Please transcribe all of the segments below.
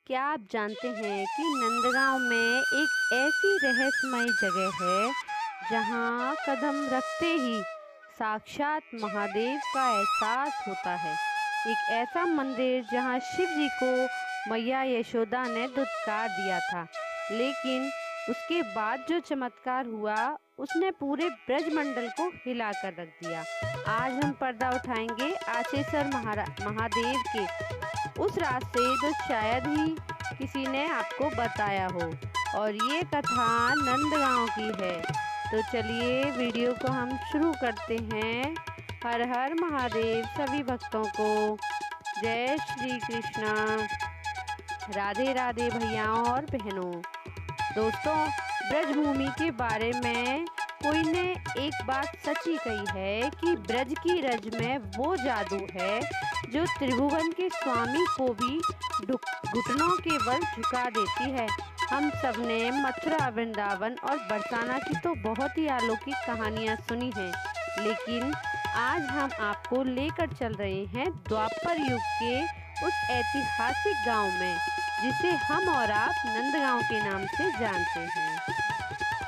क्या आप जानते हैं कि नंदगांव में एक ऐसी रहस्यमयी जगह है जहां कदम रखते ही साक्षात महादेव का एहसास होता है। एक ऐसा मंदिर जहां शिव जी को मैया यशोदा ने दुत्कार दिया था, लेकिन उसके बाद जो चमत्कार हुआ उसने पूरे ब्रजमंडल को हिला कर रख दिया। आज हम पर्दा उठाएंगे आचेसर महादेव के उस राज से जो शायद ही किसी ने आपको बताया हो, और ये कथा नंदगांव की है। तो चलिए वीडियो को हम शुरू करते हैं। हर हर महादेव सभी भक्तों को। जय श्री कृष्णा। राधे राधे भैयाओं और बहनों। दोस्तों, ब्रजभूमि के बारे में कोई ने एक बात सच्ची कही है कि ब्रज की रज में वो जादू है जो त्रिभुवन के स्वामी को भी घुटनों के बल झुका देती है। हम सब ने मथुरा, वृंदावन और बरसाना की तो बहुत ही अलौकिक कहानियाँ सुनी हैं, लेकिन आज हम आपको लेकर चल रहे हैं द्वापर युग के उस ऐतिहासिक गांव में जिसे हम और आप नंदगांव के नाम से जानते हैं।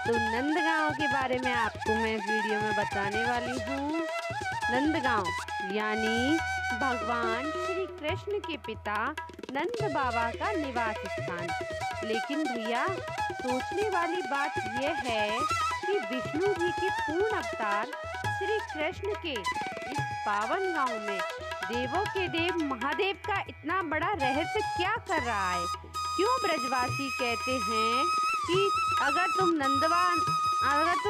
तो नंदगांव के बारे में आपको मैं वीडियो में बताने वाली हूँ। नंदगांव यानी भगवान श्री कृष्ण के पिता नंद बाबा का निवास स्थान। लेकिन भैया, सोचने वाली बात यह है कि विष्णु जी के पूर्ण अवतार श्री कृष्ण के इस पावन गांव में देवों के देव महादेव का इतना बड़ा रहस्य क्या कर रहा है? क्यों ब्रजवासी कहते हैं कि अगर तुम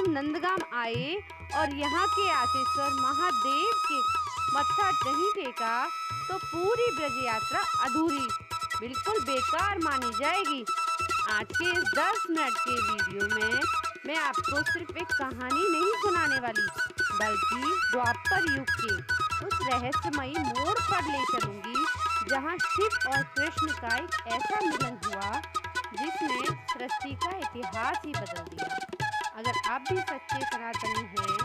नंदगांव आए और यहाँ के आचेश्वर महादेव के मत्था नहीं टेका तो पूरी ब्रज यात्रा अधूरी, बिल्कुल बेकार मानी जाएगी। आज के इस 10 मिनट के वीडियो में मैं आपको सिर्फ एक कहानी नहीं सुनाने वाली, बल्कि द्वापर युग के उस रहस्यमयी मोड़ पर ले चलूंगी जहां शिव और कृष्ण का एक ऐसा मिलन हुआ जिसने सृष्टि का इतिहास ही बदल दिया। अगर आप भी सच्चे सनातनी हैं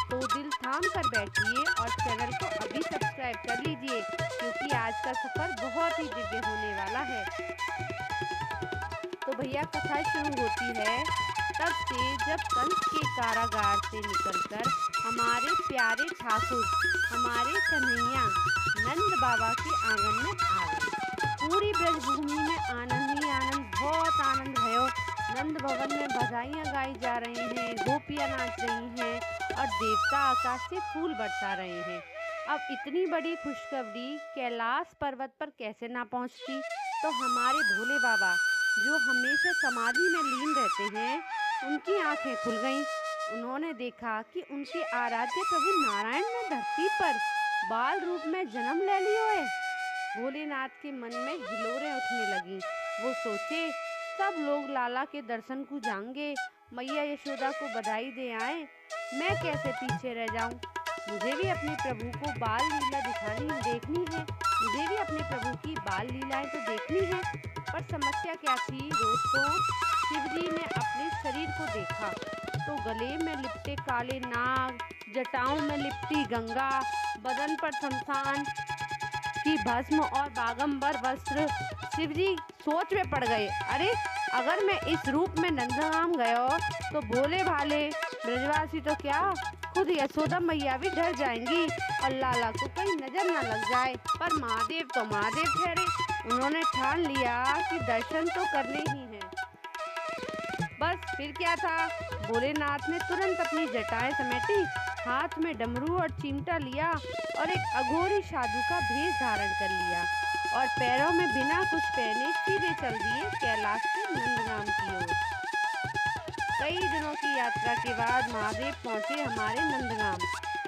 तो दिल थाम कर बैठिए और चैनल को अभी सब्सक्राइब कर लीजिए, क्योंकि आज का सफर बहुत ही दिव्य होने वाला है। तो भैया, कथा शुरू होती है तब से जब कंस के कारागार से निकलकर हमारे प्यारे ठाकुर, हमारे कन्हैया नंद बाबा के आंगन में आ गए। पूरी ब्रजभूमि में आनंद ही आनंद, बहुत आनंद भयो। नंद भवन में बधाइयाँ गाई जा रही हैं, गोपियाँ नाच रही हैं और देवता आकाश से फूल बरसा रहे हैं। अब इतनी बड़ी खुशखबरी कैलाश पर्वत पर कैसे ना पहुँचती? तो हमारे भोले बाबा, जो हमेशा समाधि में लीन रहते हैं, उनकी आंखें खुल गईं। उन्होंने देखा कि उनके आराध्य प्रभु नारायण ने धरती पर बाल रूप में जन्म ले लिया है। भोलेनाथ के मन में हिलोरें उठने लगी। वो सोचे, सब लोग लाला के दर्शन को जाएंगे, मैया यशोदा को बधाई दे आए, मैं कैसे पीछे रह जाऊं? मुझे भी अपने प्रभु को बाल लीला देखनी है। मुझे भी अपने प्रभु की बाल लीलाएं तो देखनी है। पर समस्या क्या थी दोस्तों? शिवजी ने अपने शरीर को देखा तो गले में लिपटे काले नाग, जटाओं में लिपटी गंगा, बदन पर शमशान की भस्म और बागंबर वस्त्र। शिवजी सोच में पड़ गए, अरे अगर मैं इस रूप में नंदगांव गया तो भोले भाले ब्रजवासी तो क्या, खुद यशोदा मैया भी डर जाएंगी और लाला को कहीं नजर न लग जाए। पर महादेव तो महादेव ठहरे। उन्होंने ठान लिया कि दर्शन तो करने ही हैं। बस फिर क्या था, भोलेनाथ ने तुरंत अपनी जटाएं समेटी, हाथ में डमरू और चिमटा लिया और एक अघोरी साधु का भेष धारण कर लिया और पैरों में बिना कुछ पहने सीधे चल दिए कैलाश से नंदगांव की ओर। कई दिनों की यात्रा के बाद महादेव पहुंचे हमारे नंदगांव।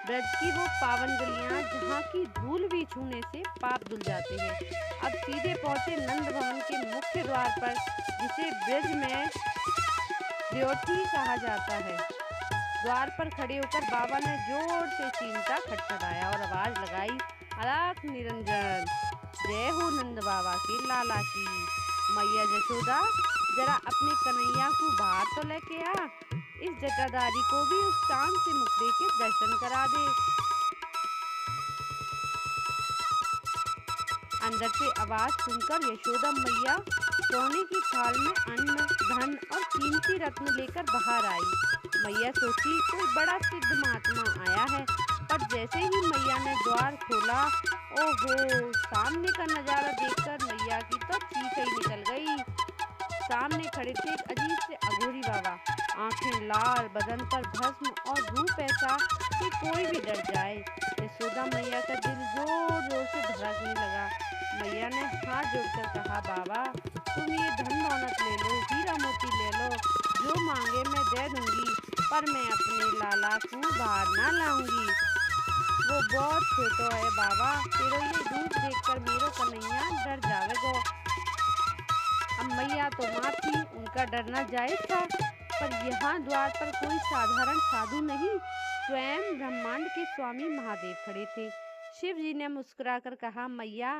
ब्रज की वो पावन गलियां जहां की धूल भी छूने से पाप धुल जाते हैं। अब सीधे पहुंचे नंद भवन के मुख्य द्वार पर, जिसे ब्रज में द्योठी कहा जाता है। द्वार पर खड़े होकर बाबा ने जोर से चिमटा खटखटाया और आवाज लगाई, अलख निरंजन, जय हो नंद बाबा के लाला की। मैया यशोदा, जरा अपने कन्हैया को बाहर तो लेके आ, इस जटाधारी को भी उस चांद से मुखड़े के दर्शन करा दे। अंदर से आवाज सुनकर यशोदा मैया सोने की थाल में अन्न, धन और कीमती रत्न लेकर बाहर आई। मैया सोची कोई बड़ा सिद्ध महात्मा आया है, पर जैसे ही मैया ने द्वार खोला, ओहो! सामने का नजारा देखकर मैया की तो चीख ही निकल गई। सामने खड़े थे एक अजीब से अघोरी बाबा, आंखें लाल, बदन पर भस्म और रूप ऐसा कि कोई भी डर जाए। यशोदा मैया का दिल जोर जोर से धड़कने लगा। मैया ने हाथ जोड़कर कहा, बाबा तुम ये धन दौलत ले लो, हीरा मोती ले लो, जो मांगे मैं दे दूंगी, पर मैं अपने लाला को बाहर ना लाऊंगी। वो बहुत छोटो है बाबा, तेरो ये रूप देखकर मेरो कन्हैया डर जावेगो। अब मैया तो माँ थी, उनका डरना जायज था, पर यहाँ द्वार पर कोई साधारण साधु नहीं, स्वयं ब्रह्मांड के स्वामी महादेव खड़े थे। शिव जी ने मुस्कुराकर कहा, मैया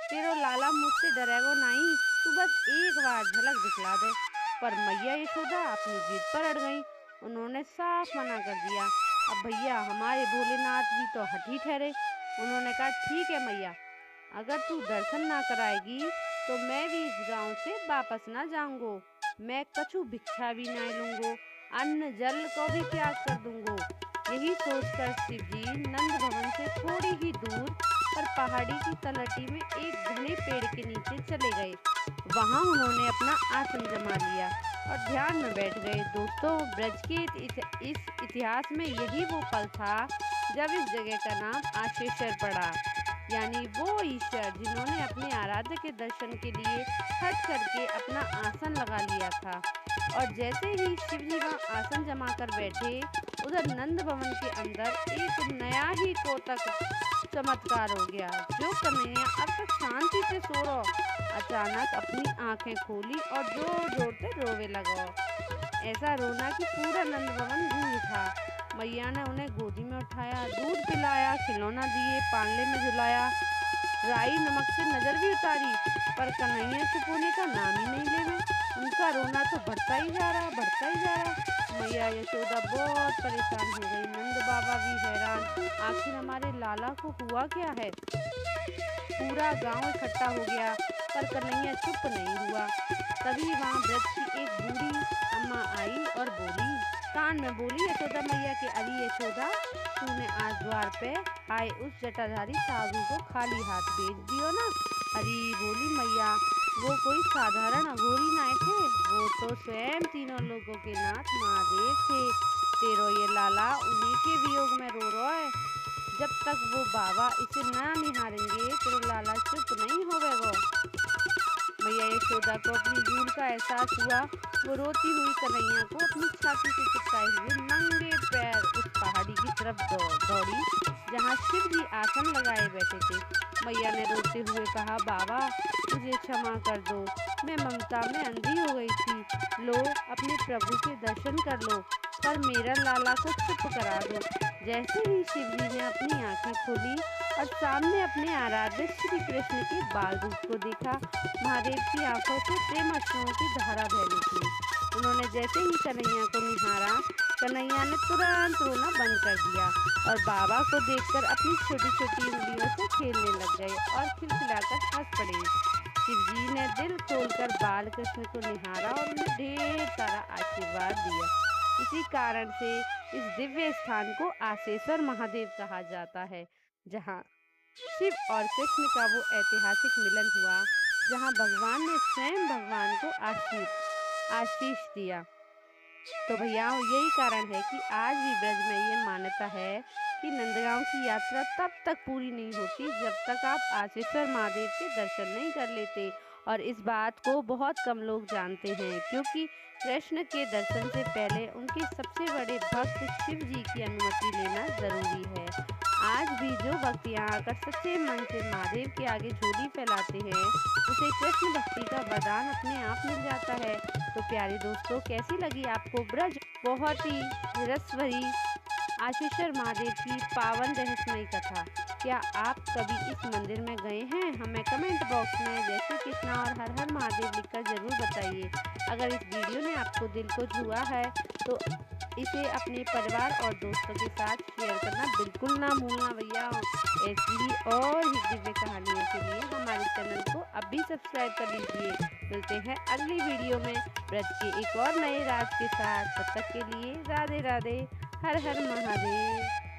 तेरो लाला मुझसे डरेगो नहीं, तू बस एक बार झलक दिखला दे। पर मैया यशोदा अपनी जिद पर अड़ गई। उन्होंने साफ मना कर दिया। अब भैया हमारे भोलेनाथ भी तो हठी ठहरे। उन्होंने कहा, ठीक है मैया, अगर तू दर्शन ना कराएगी तो मैं भी इस गांव से वापस ना जाऊंगो। मैं कछु भिक्षा भी ना लूंगो, अन्न जल को भी त्याग कर दूंगो। यही सोचकर शिव जी नंद भवन से थोड़ी ही दूर पर पहाड़ी की तलहटी में एक घने पेड़ के नीचे चले गए। वहां उन्होंने अपना आसन जमा लिया और ध्यान में बैठ गए। दोस्तों, ब्रज के इस इतिहास में यही वो पल था जब इस जगह का नाम आशेश्वर पड़ा, यानी वो ईश्वर जिन्होंने अपने आराध्य के दर्शन के लिए हट करके अपना आसन लगा लिया था। और जैसे ही शिव जी वहाँ आसन जमा कर बैठे, उधर नंद भवन के अंदर एक नया ही कोतक चमत्कार हो गया। जो कन्हैया अब तक शांति से सो रहा, अचानक अपनी आंखें खोली और जोर जोर से रोवे लगा। ऐसा रोना कि पूरा नंद भवन गूंज उठा। मैया ने उन्हें गोदी में उठाया, दूध पिलाया, खिलौना दिए, पालने में झुलाया, राई नमक से नजर भी उतारी, पर कन्हैया चुप होने का नाम ही नहीं ले रहे। उनका रोना तो बढ़ता ही जा रहा, बढ़ता ही जा रहा। मैया यशोदा बहुत परेशान हो गई, नंद बाबा भी हैरान, आखिर हमारे लाला को हुआ क्या है। पूरा गांव इकट्ठा हो गया, पर कन्हैया चुप नहीं हुआ। तभी वहाँ ब्रज की एक बूढ़ी अम्मा आई और बोली, कान में बोली यशोदा मैया के, अरे यशोदा, तूने आज द्वार पे आए उस जटाधारी साधु को खाली हाथ भेज दियो ना। अरे बोली मैया, वो कोई साधारण अघोरी नहीं थे, वो तो स्वयं तीनों लोगों के नाथ महादेव थे। तेरो ये लाला उन्हीं के वियोग में रो रहा है। जब तक वो बाबा इसे ना निहारेंगे तेरो लाला चुप नहीं होवेगो। मैया यशोदा को अपनी भूल का एहसास हुआ। वो रोती हुई कन्हैया को अपनी छाती से चिपकाए हुए नंगे पैर उस पहाड़ी की तरफ दौड़ी जहाँ शिव जी आसन लगाए बैठे थे। मैया ने रोते हुए कहा, बाबा मुझे क्षमा कर दो, मैं ममता में अंधी हो गई थी। लो अपने प्रभु के दर्शन कर लो, पर मेरा लाला को चुप करा दो। जैसे ही शिव जी ने अपनी आंखें खोली और सामने अपने आराध्य श्री कृष्ण के बाल रूप को देखा, महादेव की आंखों से प्रेम अश्रुओं की धारा बह निकली। उन्होंने जैसे ही कन्हैया को निहारा, कन्हैया ने तुरंत रोना बंद कर दिया और बाबा को देखकर अपनी छोटी छोटी उंगलियों से खेलने लग गए और खिलखिलाकर हंस पड़े। शिव जी ने दिल खोलकर बाल कृष्ण को निहारा और उन्हें ढेर सारा आशीर्वाद दिया। इसी कारण से इस दिव्य स्थान को आशेश्वर महादेव कहा जाता है, जहाँ शिव और कृष्ण का वो ऐतिहासिक मिलन हुआ, जहाँ भगवान ने स्वयं भगवान को आशीष दिया। तो भैया यही कारण है कि आज भी ब्रज में ये मान्यता है कि नंदगांव की यात्रा तब तक पूरी नहीं होती जब तक आप आशेश्वर महादेव के दर्शन नहीं कर लेते। और इस बात को बहुत कम लोग जानते हैं, क्योंकि कृष्ण के दर्शन से पहले उनके सबसे बड़े भक्त शिव जी की अनुमति लेना जरूरी है। आज भी जो भक्त यहाँ आकर सच्चे मन से महादेव के आगे झोली फैलाते हैं, उसे कृष्ण भक्ति का वरदान अपने आप मिल जाता है। तो प्यारे दोस्तों, कैसी लगी आपको ब्रज बहुत ही रस भरी आशेश्वर महादेव की पावन रहस्यमयी कथा। क्या आप कभी इस मंदिर में गए हैं? हमें कमेंट बॉक्स में जय श्री कृष्ण और हर हर महादेव लिखकर ज़रूर बताइए। अगर इस वीडियो ने आपको दिल को छुआ है तो इसे अपने परिवार और दोस्तों के साथ शेयर करना बिल्कुल ना भूलना भैया। ऐसी ही और ही दिव्य कहानियों के लिए हमारे चैनल को अभी सब्सक्राइब कर लीजिए। मिलते हैं अगली वीडियो में व्रत के एक और नए राज के साथ। तब तक के लिए राधे राधे, हर हर महादेव।